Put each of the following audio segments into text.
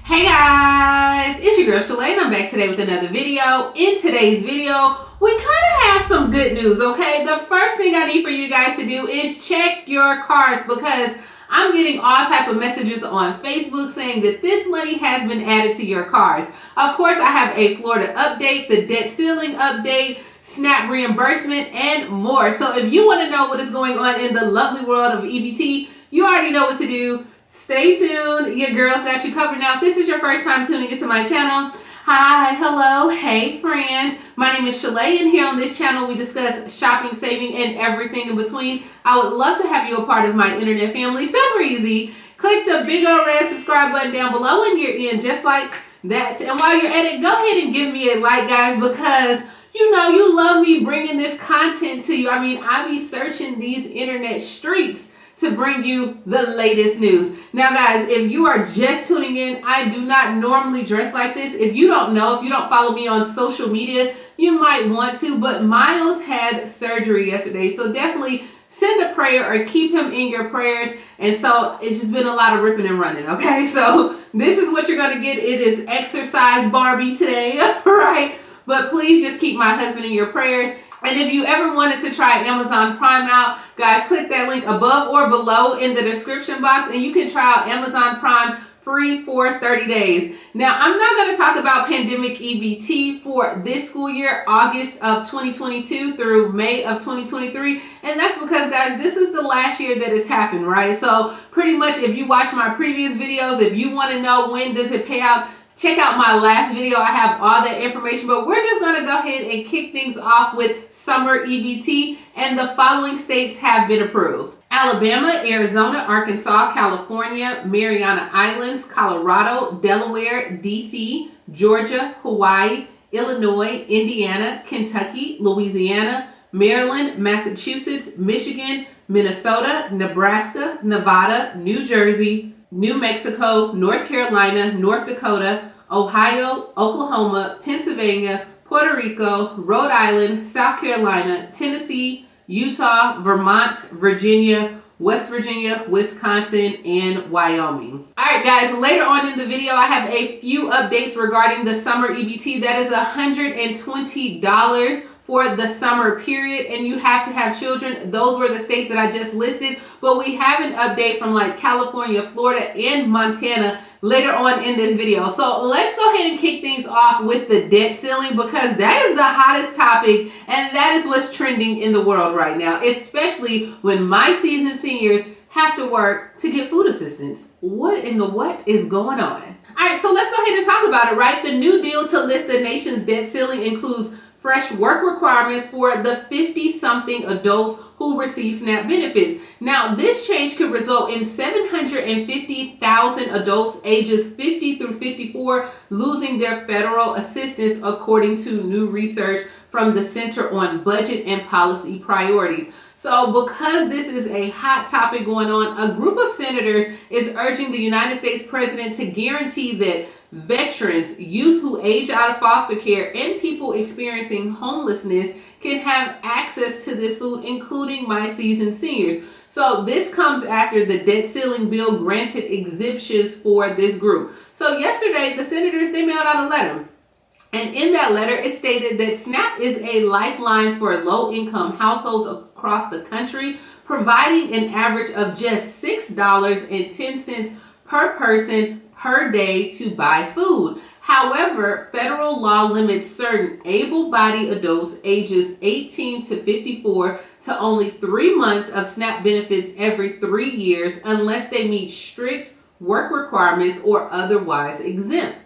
Hey guys, it's your girl Shalae and I'm back today with another video. In today's video, we kind of have some good news, okay? The first thing I need for you guys to do is check your cards because I'm getting all type of messages on Facebook saying that this money has been added to your cards. Of course, I have a Florida update, the debt ceiling update, SNAP reimbursement, and more. So if you want to know what is going on in the lovely world of EBT, you already know what to do. Stay tuned. Your girls got you covered. Now, if this is your first time tuning into my channel, hi, hello, hey friends. My name is Shalae, and here on this channel we discuss shopping, saving, and everything in between. I would love to have you a part of my internet family. Super easy. Click the big old red subscribe button down below and you're in just like that. And while you're at it, go ahead and give me a like, guys, because you know you love me bringing this content to you. I mean, I be searching these internet streets to bring you the latest news. Now guys, if you are just tuning in, I do not normally dress like this. If you don't know, if you don't follow me on social media, you might want to, but Miles had surgery yesterday, so definitely send a prayer or keep him in your prayers. And so it's just been a lot of ripping and running, okay? So this is what you're gonna get. It is exercise Barbie today, right? But please just keep my husband in your prayers. And if you ever wanted to try Amazon Prime out, guys, click that link above or below in the description box and you can try out Amazon Prime free for 30 days. Now, I'm not going to talk about pandemic EBT for this school year, August of 2022 through May of 2023. And that's because, guys, this is the last year that it's happened, right? So pretty much if you watch my previous videos, if you want to know when does it pay out, check out my last video. I have all that information, but we're just going to go ahead and kick things off with summer EBT, and the following states have been approved: Alabama, Arizona, Arkansas, California, Mariana Islands, Colorado, Delaware, DC, Georgia, Hawaii, Illinois, Indiana, Kentucky, Louisiana, Maryland, Massachusetts, Michigan, Minnesota, Nebraska, Nevada, New Jersey, New Mexico, North Carolina, North Dakota, Ohio, Oklahoma, Pennsylvania, Puerto Rico, Rhode Island, South Carolina, Tennessee, Utah, Vermont, Virginia, West Virginia, Wisconsin, and Wyoming. All right, guys, later on in the video, I have a few updates regarding the summer EBT. That is $120 for the summer period, and you have to have children. Those were the states that I just listed, but we have an update from like California, Florida, and Montana later on in this video. So let's go ahead and kick things off with the debt ceiling, because that is the hottest topic and that is what's trending in the world right now, especially when my seasoned seniors have to work to get food assistance. What in the what is going on? All right, so let's go ahead and talk about it, right? The new deal to lift the nation's debt ceiling includes fresh work requirements for the 50-something adults who receive SNAP benefits. Now, this change could result in 750,000 adults ages 50 through 54 losing their federal assistance, according to new research from the Center on Budget and Policy Priorities. So because this is a hot topic going on, a group of senators is urging the United States president to guarantee that veterans, youth who age out of foster care, and people experiencing homelessness can have access to this food, including my seasoned seniors. So this comes after the debt ceiling bill granted exemptions for this group. So yesterday, the senators, they mailed out a letter. And in that letter, it stated that SNAP is a lifeline for low-income households across the country, providing an average of just $6.10 per person per day to buy food. However, federal law limits certain able-bodied adults ages 18 to 54 to only 3 months of SNAP benefits every 3 years unless they meet strict work requirements or otherwise exempt.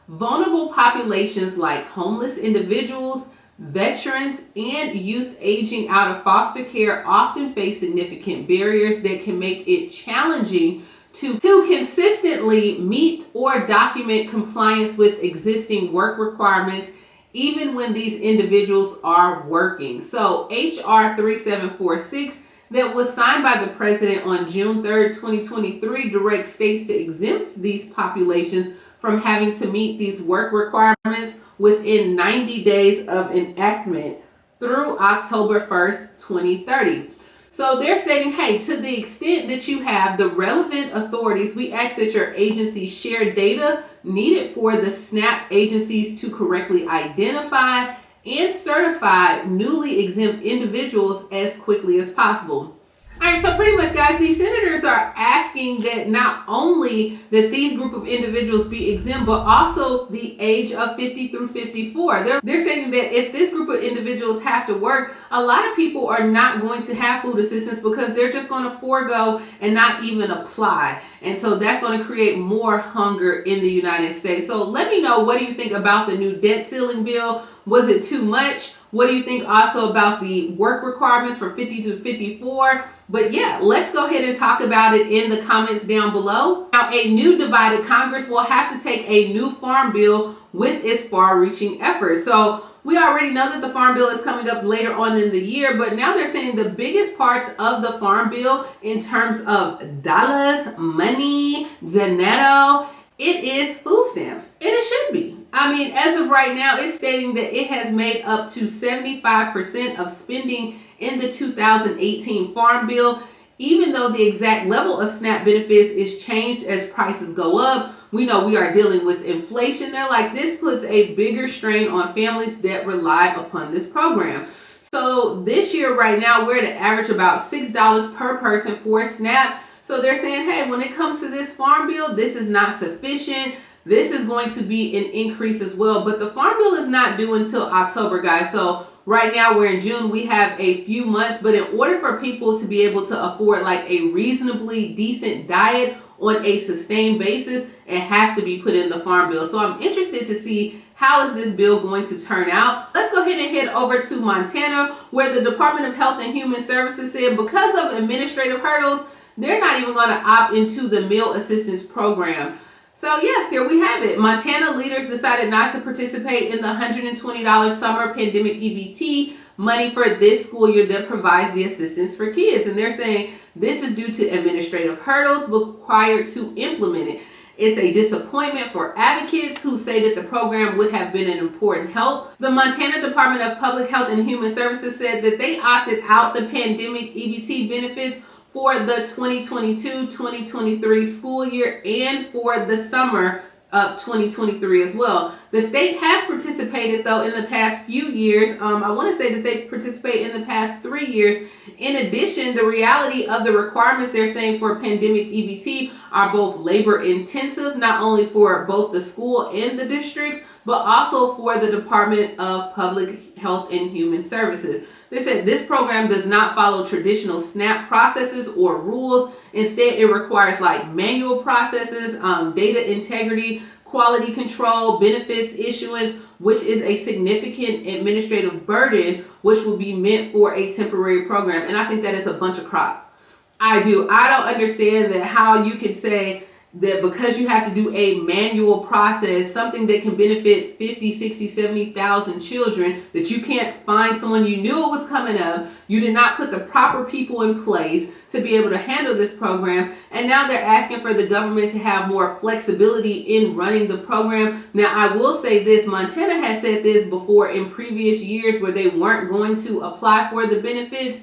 Vulnerable populations like homeless individuals, veterans, and youth aging out of foster care often face significant barriers that can make it challenging to consistently meet or document compliance with existing work requirements, even when these individuals are working. So HR 3746 that was signed by the president on June 3rd, 2023 directs states to exempt these populations from having to meet these work requirements within 90 days of enactment through October 1st, 2030. So they're stating, hey, to the extent that you have the relevant authorities, we ask that your agency share data needed for the SNAP agencies to correctly identify and certify newly exempt individuals as quickly as possible. All right, so pretty much, guys, these senators are asking that not only that these group of individuals be exempt, but also the age of 50 through 54. They're saying that if this group of individuals have to work, a lot of people are not going to have food assistance because they're just going to forego and not even apply. And so that's going to create more hunger in the United States. So let me know, what do you think about the new debt ceiling bill? Was it too much? What do you think also about the work requirements for 50 to 54? But yeah, let's go ahead and talk about it in the comments down below. Now, a new divided Congress will have to take a new farm bill with its far-reaching efforts. So we already know that the farm bill is coming up later on in the year, but now they're saying the biggest parts of the farm bill in terms of dollars, money, dinero, it is food stamps, and it should be. I mean, as of right now, it's stating that it has made up to 75% of spending in the 2018 Farm Bill. Even though the exact level of SNAP benefits is changed as prices go up, we know we are dealing with inflation. They're like, this puts a bigger strain on families that rely upon this program. So this year right now, we're at an average about $6 per person for SNAP. So they're saying, hey, when it comes to this Farm Bill, this is not sufficient. This is going to be an increase as well. But the Farm Bill is not due until October, guys. So right now we're in June. We have a few months. But in order for people to be able to afford like a reasonably decent diet on a sustained basis, it has to be put in the Farm Bill. So I'm interested to see, how is this bill going to turn out? Let's go ahead and head over to Montana, where the Department of Health and Human Services said because of administrative hurdles, they're not even going to opt into the meal assistance program. So yeah, here we have it. Montana leaders decided not to participate in the $120 summer pandemic EBT money for this school year that provides the assistance for kids. And they're saying this is due to administrative hurdles required to implement it. It's a disappointment for advocates who say that the program would have been an important help. The Montana Department of Public Health and Human Services said that they opted out the pandemic EBT benefits for the 2022-2023 school year and for the summer of 2023 as well. The state has participated though in the past few years. I want to say that they participate in the past 3 years. In addition, the reality of the requirements they're saying for pandemic EBT are both labor intensive, not only for both the school and the districts, but also for the Department of Public Health and Human Services. They said this program does not follow traditional SNAP processes or rules. Instead, it requires like manual processes, data integrity, quality control, benefits issuance, which is a significant administrative burden, which will be meant for a temporary program. And I think that is a bunch of crap. I do. I don't understand that how you can say that because you have to do a manual process, something that can benefit 50, 60, 70,000 children, that you can't find someone. You knew it was coming up. You did not put the proper people in place to be able to handle this program. And now they're asking for the government to have more flexibility in running the program. Now, I will say this, Montana has said this before in previous years where they weren't going to apply for the benefits,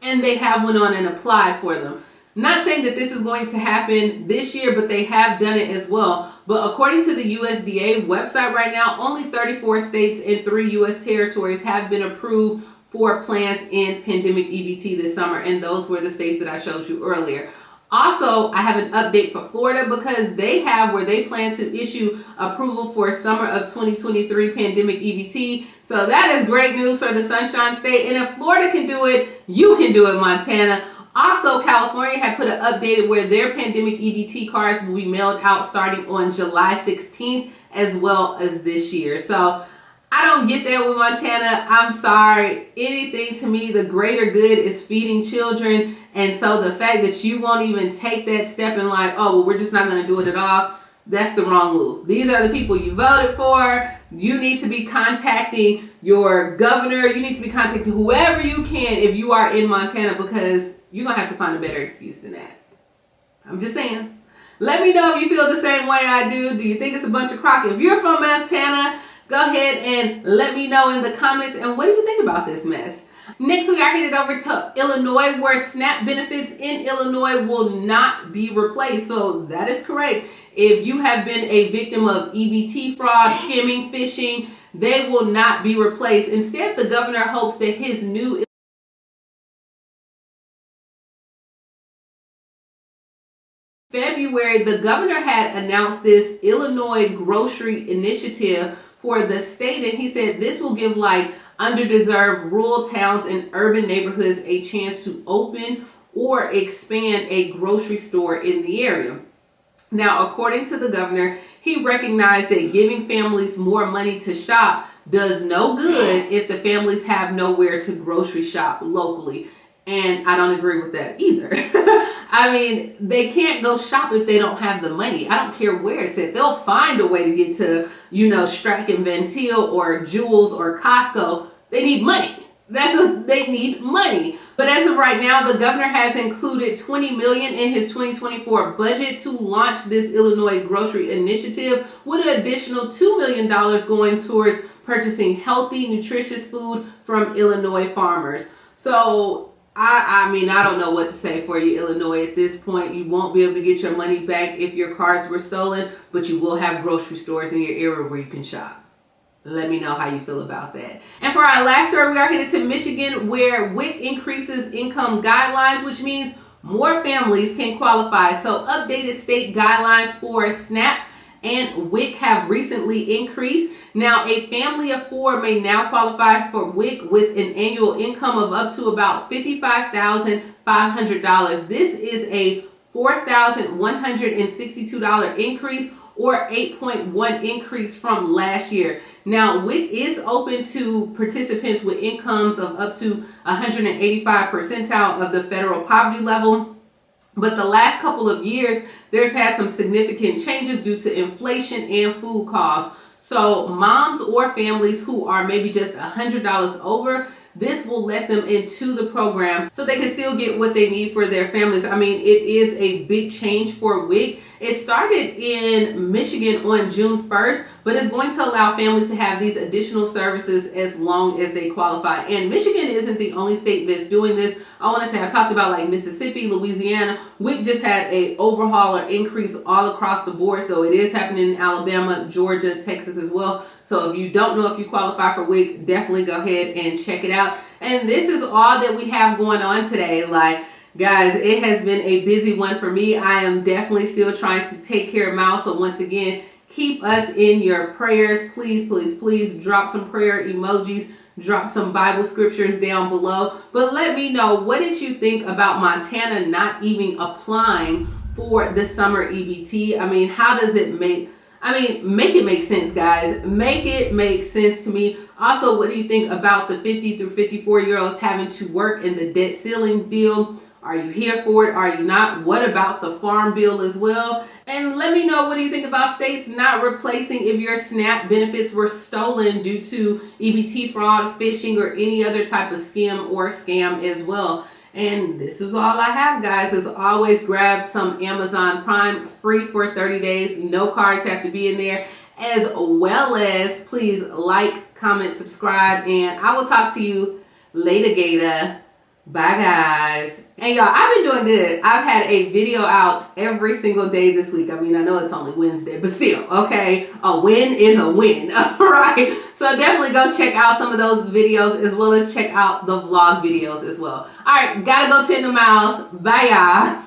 and they have went on and applied for them. Not saying that this is going to happen this year, but they have done it as well. But according to the USDA website right now, only 34 states and 3 U.S. territories have been approved for plans in pandemic EBT this summer. And those were the states that I showed you earlier. Also, I have an update for Florida because they have where they plan to issue approval for summer of 2023 pandemic EBT. So that is great news for the Sunshine State. And if Florida can do it, you can do it, Montana. Also, California had put an update where their pandemic EBT cards will be mailed out starting on July 16th as well as this year. So I don't get that with Montana. I'm sorry. Anything to me, the greater good is feeding children. And so the fact that you won't even take that step and like, oh, well, we're just not going to do it at all, that's the wrong move. These are the people you voted for. You need to be contacting your governor. You need to be contacting whoever you can if you are in Montana, because you're going to have to find a better excuse than that. I'm just saying. Let me know if you feel the same way I do. Do you think it's a bunch of crock? If you're from Montana, go ahead and let me know in the comments. And what do you think about this mess? Next, we are headed over to Illinois, where SNAP benefits in Illinois will not be replaced. So that is correct. If you have been a victim of EBT fraud, skimming, phishing, they will not be replaced. Instead, the governor hopes that his new February, the governor had announced this Illinois grocery initiative for the state, and he said this will give like underdeserved rural towns and urban neighborhoods a chance to open or expand a grocery store in the area. Now, according to the governor, he recognized that giving families more money to shop does no good if the families have nowhere to grocery shop locally. And I don't agree with that either. I mean, they can't go shop if they don't have the money. I don't care where it's at. They'll find a way to get to, Strack and Van Til or Jewel's or Costco. They need money. They need money. But as of right now, the governor has included $20 million in his 2024 budget to launch this Illinois grocery initiative, with an additional $2 million going towards purchasing healthy, nutritious food from Illinois farmers. So I mean, I don't know what to say for you, Illinois. At this point, you won't be able to get your money back if your cards were stolen, but you will have grocery stores in your area where you can shop. Let me know how you feel about that. And for our last story, we are headed to Michigan, where WIC increases income guidelines, which means more families can qualify. So updated state guidelines for SNAP and WIC have recently increased. Now, a family of 4 may now qualify for WIC with an annual income of up to about $55,500. This is a $4,162 increase, or 8.1 increase from last year. Now, WIC is open to participants with incomes of up to 185 percentile of the federal poverty level. But the last couple of years, there's had some significant changes due to inflation and food costs. So moms or families who are maybe just $100 over, this will let them into the program so they can still get what they need for their families. I mean, it is a big change for WIC. It started in Michigan on June 1st, but it's going to allow families to have these additional services as long as they qualify. And Michigan isn't the only state that's doing this. I want to say, I talked about like Mississippi, Louisiana. WIC just had a overhaul or increase all across the board. So it is happening in Alabama, Georgia, Texas as well. So if you don't know if you qualify for WIC, definitely go ahead and check it out. And this is all that we have going on today. Like, guys, it has been a busy one for me. I am definitely still trying to take care of Miles. So once again, keep us in your prayers. Please, please, please drop some prayer emojis. Drop some Bible scriptures down below. But let me know, what did you think about Montana not even applying for the summer EBT? I mean, how does it make it make sense, guys. Make it make sense to me. Also, what do you think about the 50 through 54-year-olds having to work in the debt ceiling deal? Are you here for it? Are you not? What about the farm bill as well? And let me know, what do you think about states not replacing if your SNAP benefits were stolen due to EBT fraud, phishing, or any other type of skim or scam as well? And this is all I have, guys. As always, grab some Amazon Prime, free for 30 days. No cards have to be in there. As well as, please like, comment, subscribe, and I will talk to you later, Gator. Bye, guys. And y'all, I've been doing good. I've had a video out every single day this week. I mean, I know it's only Wednesday, but still, okay? A win is a win, all right? So definitely go check out some of those videos, as well as check out the vlog videos as well. All right, gotta go tend to Miles. Bye, y'all.